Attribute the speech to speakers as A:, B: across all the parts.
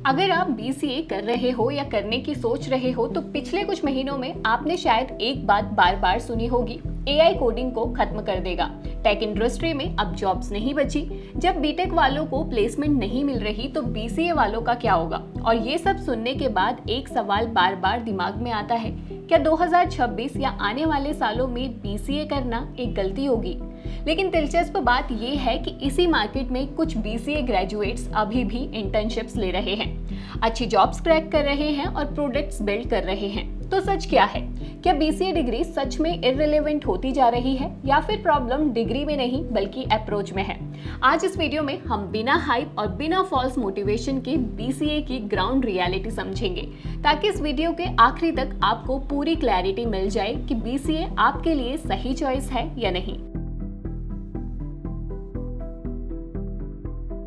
A: अगर आप बीसीए कर रहे हो या करने की सोच रहे हो तो पिछले कुछ महीनों में आपने शायद एक बात बार बार सुनी होगी, एआई कोडिंग को खत्म कर देगा। टेक इंडस्ट्री में अब जॉब्स नहीं बची। जब बीटेक वालों को प्लेसमेंट नहीं मिल रही तो बीसीए वालों का क्या होगा? और ये सब सुनने के बाद एक सवाल बार बार दिमाग में आता है, क्या 2026 या आने वाले सालों में बीसीए करना एक गलती होगी? लेकिन दिलचस्प बात यह है कि इसी मार्केट में कुछ बीसीए ग्रेजुएट्स अभी भी इंटर्नशिप्स ले रहे हैं, अच्छी जॉब्स क्रैक कर रहे हैं और प्रोडक्ट्स बिल्ड कर रहे हैं। तो सच क्या है? क्या बीसीए डिग्री सच में इररिलेवेंट होती जा रही है या फिर प्रॉब्लम डिग्री में नहीं बल्कि अप्रोच में है? आज इस वीडियो में हम बिना हाइप और बिना फॉल्स मोटिवेशन के बीसीए की ग्राउंड रियलिटी समझेंगे, ताकि इस वीडियो के आखिरी तक आपको पूरी क्लैरिटी मिल जाए कि बीसीए आपके लिए सही चॉइस है या नहीं।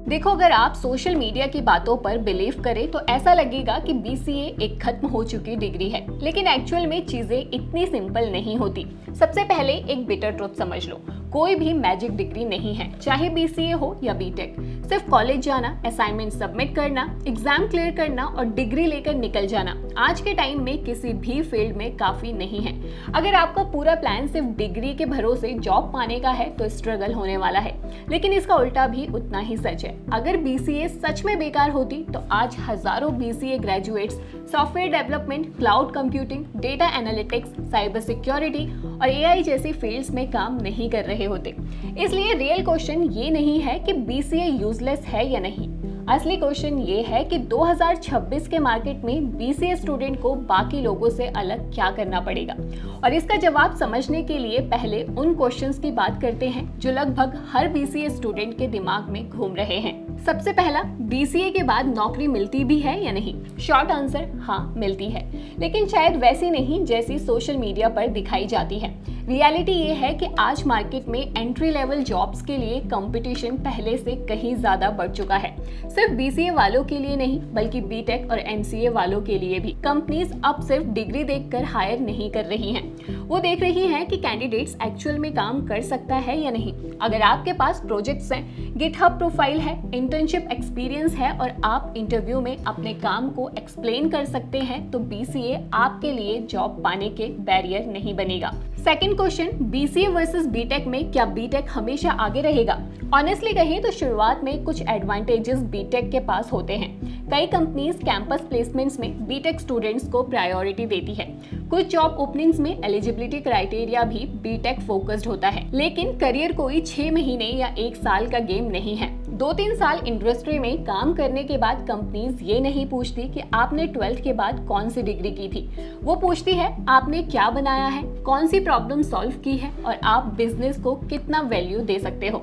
A: देखो, अगर आप सोशल मीडिया की बातों पर बिलीव करें तो ऐसा लगेगा कि बीसीए एक खत्म हो चुकी डिग्री है, लेकिन एक्चुअल में चीजें इतनी सिंपल नहीं होती। सबसे पहले एक बिटर ट्रुथ समझ लो, कोई भी मैजिक डिग्री नहीं है, चाहे बीसीए हो या बीटेक। सिर्फ कॉलेज जाना, असाइनमेंट सबमिट करना, एग्जाम क्लियर करना और डिग्री लेकर निकल जाना आज के टाइम में किसी भी फील्ड में काफी नहीं है। अगर आपका पूरा प्लान सिर्फ डिग्री के भरोसे जॉब पाने का है तो स्ट्रगल होने वाला है, लेकिन इसका उल्टा भी उतना ही सच है। अगर बीसीए सच में बेकार होती तो आज हजारों BCA graduates software development, cloud computing, data analytics, cyber security और एआई जैसी फील्ड्स में काम नहीं कर रहे होते। इसलिए रियल क्वेश्चन ये नहीं है कि बीसीए यूजलेस है या नहीं, असली क्वेश्चन ये है कि 2026 के मार्केट में बीसीए स्टूडेंट को बाकी लोगों से अलग क्या करना पड़ेगा। और इसका जवाब समझने के लिए पहले उन क्वेश्चंस की बात करते हैं जो लगभग हर बीसीए स्टूडेंट के दिमाग में घूम रहे हैं। सबसे पहला, बीसीए के बाद नौकरी मिलती भी है या नहीं? शॉर्ट आंसर, हाँ मिलती है, लेकिन शायद वैसी नहीं जैसी सोशल मीडिया पर दिखाई जाती है। रियलिटी ये है कि आज मार्केट में एंट्री लेवल जॉब्स के लिए कंपटीशन पहले से कहीं ज्यादा बढ़ चुका है। सिर्फ बीसीए वालों के लिए नहीं बल्कि बीटेक और एमसीए वालों के लिए भी। कंपनीज अब सिर्फ डिग्री देखकर हायर नहीं कर रही हैं, वो देख रही हैं कि कैंडिडेट्स एक्चुअल में काम कर सकता है या नहीं। अगर आपके पास प्रोजेक्ट्स हैं, गिटहब प्रोफाइल है, इंटर्नशिप एक्सपीरियंस है और आप इंटरव्यू में अपने काम को एक्सप्लेन कर सकते हैं तो बीसीए आपके लिए जॉब पाने के बैरियर नहीं बनेगा। Second question, BCA versus B Tech में क्या बीटेक हमेशा आगे रहेगा? ऑनेस्टली कहें तो शुरुआत में कुछ एडवांटेजेस बीटेक के पास होते हैं। कई कंपनीज कैंपस प्लेसमेंट्स में बीटेक स्टूडेंट्स को प्रायोरिटी देती है। कुछ जॉब ओपनिंग्स में एलिजिबिलिटी क्राइटेरिया भी बीटेक फोकस्ड होता है, लेकिन करियर कोई 6 महीने या 1 साल का गेम नहीं है। 2-3 साल इंडस्ट्री में काम करने के बाद कंपनीज ये नहीं पूछती कि आपने 12th के बाद कौन सी डिग्री की थी, वो पूछती है आपने क्या बनाया है, कौन सी प्रॉब्लम सॉल्व की है और आप बिजनेस को कितना वैल्यू दे सकते हो।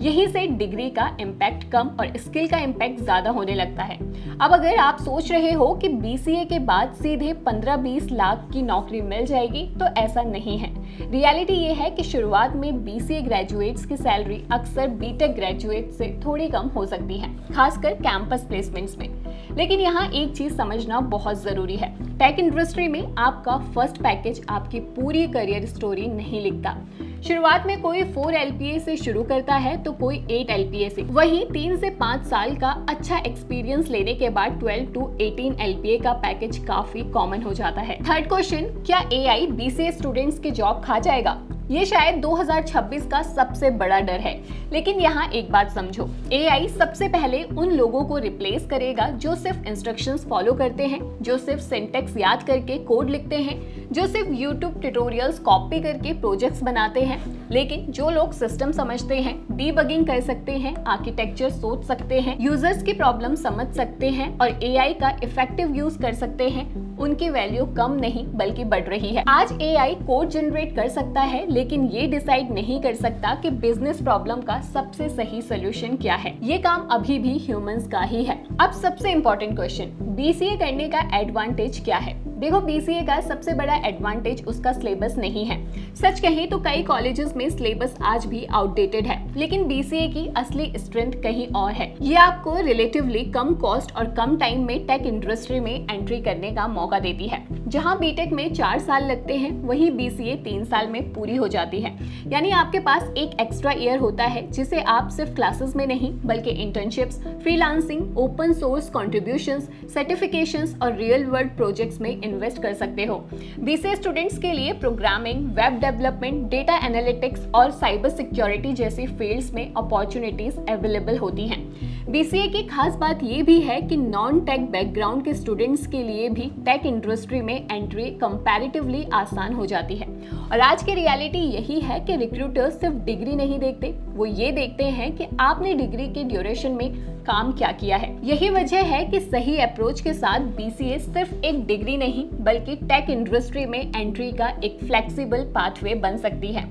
A: यहीं से डिग्री का इम्पैक्ट कम और स्किल का इम्पैक्ट ज्यादा होने लगता है। अब अगर आप सोच रहे हो कि बीसीए के बाद सीधे 15-20 लाख की नौकरी मिल जाएगी तो ऐसा नहीं है। रियलिटी ये है कि शुरुआत में बीसीए ग्रेजुएट्स की सैलरी अक्सर बीटेक ग्रेजुएट से थोड़ी कम हो सकती है, खासकर कैंपस प्लेसमेंट्स में। लेकिन यहाँ एक चीज समझना बहुत जरूरी है, टेक इंडस्ट्री में आपका फर्स्ट पैकेज आपकी पूरी करियर स्टोरी नहीं लिखता। शुरुआत में कोई 4 LPA से शुरू करता है तो कोई 8 LPA से, वहीं 3 से 5 साल का अच्छा एक्सपीरियंस लेने के बाद 12 to 18 LPA का पैकेज काफी कॉमन हो जाता है। थर्ड क्वेश्चन, क्या एआई बीसीए स्टूडेंट्स की जॉब खा जाएगा? ये शायद 2026 का सबसे बड़ा डर है, लेकिन यहाँ एक बात समझो, एआई सबसे पहले उन लोगों को रिप्लेस करेगा जो सिर्फ इंस्ट्रक्शंस फॉलो करते हैं, जो सिर्फ सिंटैक्स याद करके कोड लिखते हैं, जो सिर्फ यूट्यूब ट्यूटोरियल्स कॉपी करके प्रोजेक्ट्स बनाते हैं। लेकिन जो लोग सिस्टम समझते हैं, डीबगिंग कर सकते हैं, आर्किटेक्चर सोच सकते हैं, यूजर्स की प्रॉब्लम समझ सकते हैं और एआई का इफेक्टिव यूज कर सकते हैं, उनकी वैल्यू कम नहीं बल्कि बढ़ रही है। आज एआई कोड जनरेट कर सकता है, लेकिन ये डिसाइड नहीं कर सकता कि बिजनेस प्रॉब्लम का सबसे सही सोल्यूशन क्या है। ये काम अभी भी ह्यूमंस का ही है। अब सबसे इंपॉर्टेंट क्वेश्चन, बीसीए करने का एडवांटेज क्या है? देखो, बीसीए का सबसे बड़ा एडवांटेज उसका सिलेबस नहीं है। सच कहें तो कई कॉलेजेस में सिलेबस आज भी आउटडेटेड है, लेकिन बीसीए की असली स्ट्रेंथ कहीं और है। ये आपको रिलेटिवली कम कॉस्ट और कम टाइम में टेक इंडस्ट्री में एंट्री करने का मौका देती है। जहां बीटेक में 4 साल लगते हैं, वहीं बीसीए 3 साल में पूरी हो जाती है। यानी आपके पास एक एक्स्ट्रा ईयर होता है जिसे आप सिर्फ क्लासेस में नहीं बल्कि internships, freelancing, open source contributions, certifications और रियल वर्ल्ड प्रोजेक्ट्स में इन्वेस्ट कर सकते हो। बीसीए स्टूडेंट्स के लिए programming, web development, data analytics और साइबर सिक्योरिटी जैसी फील्ड्स में अपॉर्चुनिटीज अवेलेबल होती हैं। बीसीए की खास बात ये भी है कि नॉन टेक बैकग्राउंड के स्टूडेंट्स के लिए भी टेक इंडस्ट्री में एंट्री कंपैरेटिवली आसान हो जाती है। और आज की रियलिटी यही है कि रिक्रूटर्स सिर्फ डिग्री नहीं देखते, वो ये देखते हैं कि आपने डिग्री के ड्यूरेशन में काम क्या किया है। यही वजह है कि सही अप्रोच के साथ बीसीए सिर्फ एक डिग्री नहीं बल्कि टेक इंडस्ट्री में एंट्री का एक फ्लेक्सिबल पाथवे बन सकती है।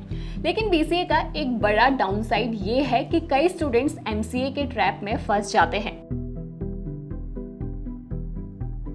A: लेकिन बीसीए का एक बड़ा डाउनसाइड ये है कि कई स्टूडेंट्स एमसीए के ट्रैप में फंस जाते हैं।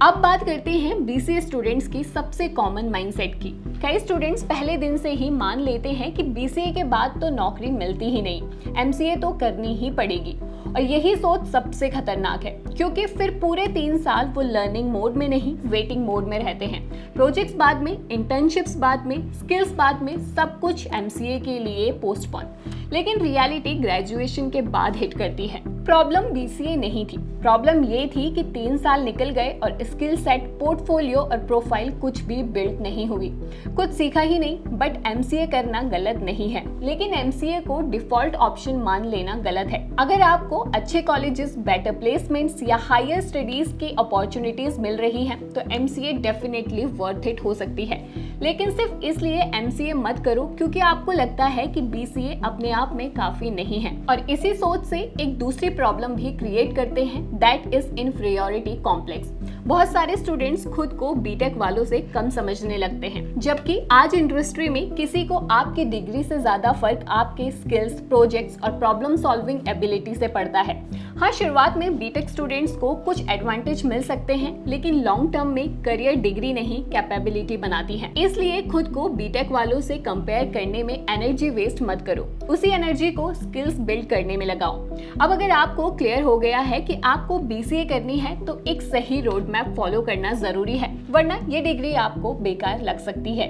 A: अब बात करते हैं बीसीए स्टूडेंट्स की सबसे कॉमन माइंडसेट की। कई स्टूडेंट्स पहले दिन से ही मान लेते हैं कि बीसीए के बाद तो नौकरी मिलती ही नहीं, एमसीए तो करनी ही पड़ेगी। और यही सोच सबसे खतरनाक है, क्योंकि फिर पूरे 3 साल वो लर्निंग मोड में नहीं वेटिंग मोड में रहते हैं। प्रोजेक्ट्स बाद में, इंटर्नशिप्स बाद में, स्किल्स बाद में, सब कुछ एमसीए के लिए पोस्टपोन। लेकिन रियलिटी ग्रेजुएशन के बाद हिट करती है। प्रॉब्लम बीसीए नहीं थी, प्रॉब्लम ये थी कि 3 साल निकल गए और स्किल सेट, पोर्टफोलियो और प्रोफाइल कुछ भी बिल्ड नहीं हुई। कुछ सीखा ही नहीं। बट एमसीए करना गलत नहीं है, लेकिन एमसीए को डिफॉल्ट ऑप्शन मान लेना गलत है। अगर आपको अच्छे कॉलेजेस, बेटर प्लेसमेंट्स या हायर स्टडीज की अपॉर्चुनिटीज मिल रही हैं, तो एमसीए डेफिनेटली वर्थ इट हो सकती है। लेकिन सिर्फ इसलिए एमसीए मत करो क्योंकि आपको लगता है कि बीसीए अपने आप में काफी नहीं है। और इसी सोच से एक दूसरी प्रॉब्लम भी क्रिएट करते हैं, दैट इज इनफीरियरिटी कॉम्प्लेक्स। बहुत सारे स्टूडेंट्स खुद को बीटेक वालों से कम समझने लगते हैं, जबकि आज इंडस्ट्री में किसी को आपकी डिग्री से ज्यादा फर्क आपके स्किल्स, प्रोजेक्ट्स और प्रॉब्लम सॉल्विंग एबिलिटी से पड़ता है। हाँ, शुरुआत में बीटेक स्टूडेंट्स को कुछ एडवांटेज मिल सकते हैं, लेकिन लॉन्ग टर्म में करियर डिग्री नहीं कैपेबिलिटी बनाती है। इसलिए खुद को बीटेक वालों से कंपेयर करने में एनर्जी वेस्ट मत करो, उसी एनर्जी को स्किल्स बिल्ड करने में लगाओ। अब अगर आपको क्लियर हो गया है कि आपको बीसीए करनी है, तो एक सही रोड मैप फॉलो करना जरूरी है, वरना ये डिग्री आपको बेकार लग सकती है।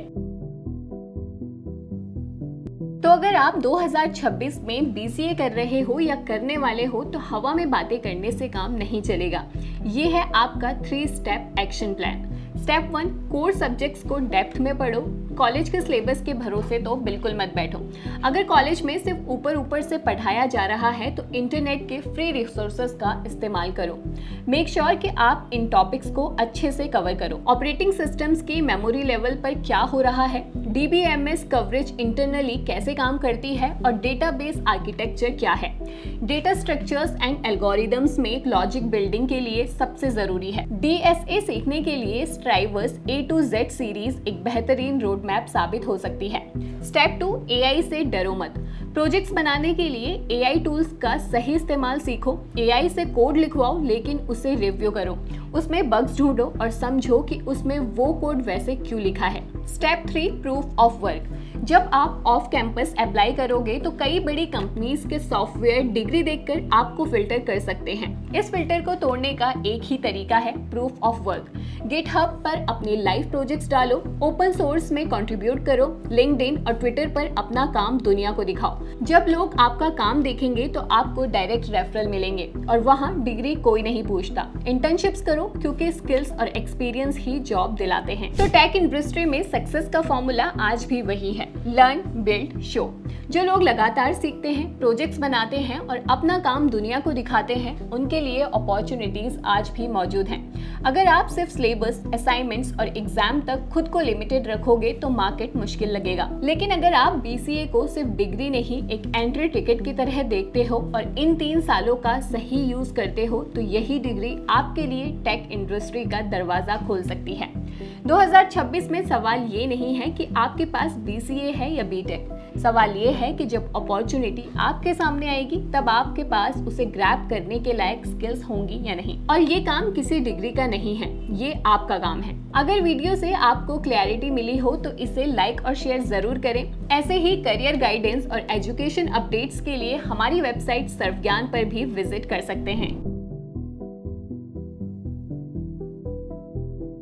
A: तो अगर आप 2026 में बीसीए कर रहे हो या करने वाले हो, तो हवा में बातें करने से काम नहीं चलेगा। ये है आपका 3 step action plan. Step 1, core subjects को डेप्थ में पढ़ो। कॉलेज के सिलेबस के भरोसे तो बिल्कुल मत बैठो। अगर कॉलेज में सिर्फ ऊपर से पढ़ाया जा रहा है, तो इंटरनेट के फ्री रिसोर्सेज का इस्तेमाल करो। मेक श्योर कि आप इन टॉपिक्स को अच्छे से कवर करो। ऑपरेटिंग सिस्टम्स की मेमोरी लेवल पर क्या हो रहा है, डीबीएमएस कवरेज इंटरनली कैसे काम करती है और डेटाबेस आर्किटेक्चर क्या है। डेटा स्ट्रक्चर्स एंड एल्गोरिदम्स में लॉजिक बिल्डिंग के लिए सबसे जरूरी है। डीएसए सीखने के लिए स्ट्राइवर्स A to Z सीरीज एक बेहतरीन रोड मैप साबित हो सकती है। स्टेप 2, एआई से डरो मत। प्रोजेक्ट्स बनाने के लिए एआई टूल्स का सही इस्तेमाल सीखो। एआई से कोड लिखवाओ, लेकिन उसे रिव्यू करो, उसमें बग्स ढूंढो और समझो कि उसमें वो कोड वैसे क्यों लिखा है। Step 3, proof of work. जब आप ऑफ कैंपस अप्लाई करोगे, तो कई बड़ी कंपनीज के सॉफ्टवेयर डिग्री देखकर आपको फिल्टर कर सकते हैं। इस फिल्टर को तोड़ने का एक ही तरीका है, प्रूफ ऑफ वर्क। गिटहब पर अपने लाइव प्रोजेक्ट्स डालो, ओपन सोर्स में कंट्रीब्यूट करो, लिंक्डइन और ट्विटर पर अपना काम दुनिया को दिखाओ। जब लोग आपका काम देखेंगे, तो आपको डायरेक्ट रेफरल मिलेंगे और वहाँ डिग्री कोई नहीं पूछता। इंटर्नशिप्स करो, क्योंकि स्किल्स और एक्सपीरियंस ही जॉब दिलाते हैं। तो टेक इंडस्ट्री में सक्सेस का फॉर्मूला आज भी वही है, लर्न, बिल्ड, शो। जो लोग लगातार सीखते हैं, प्रोजेक्ट्स बनाते हैं और अपना काम दुनिया को दिखाते हैं, उनके लिए अपॉर्चुनिटीज आज भी मौजूद हैं। अगर आप सिर्फ सिलेबस, असाइनमेंट्स और एग्जाम तक खुद को लिमिटेड रखोगे, तो मार्केट मुश्किल लगेगा। लेकिन अगर आप बीसीए को सिर्फ डिग्री नहीं, एक एंट्री टिकट की तरह देखते हो और इन 3 सालों का सही यूज करते हो, तो यही डिग्री आपके लिए टेक इंडस्ट्री का दरवाजा खोल सकती है। 2026 में सवाल ये नहीं है कि आपके पास BCA है या BTech, सवाल ये है कि जब अपॉर्चुनिटी आपके सामने आएगी तब आपके पास उसे ग्रैब करने के लायक स्किल्स होंगी या नहीं। और ये काम किसी डिग्री का नहीं है, ये आपका काम है। अगर वीडियो से आपको क्लैरिटी मिली हो तो इसे लाइक और शेयर जरूर करें। ऐसे ही करियर गाइडेंस और एजुकेशन अपडेट्स के लिए हमारी वेबसाइट सर्वज्ञान पर भी विजिट कर सकते हैं।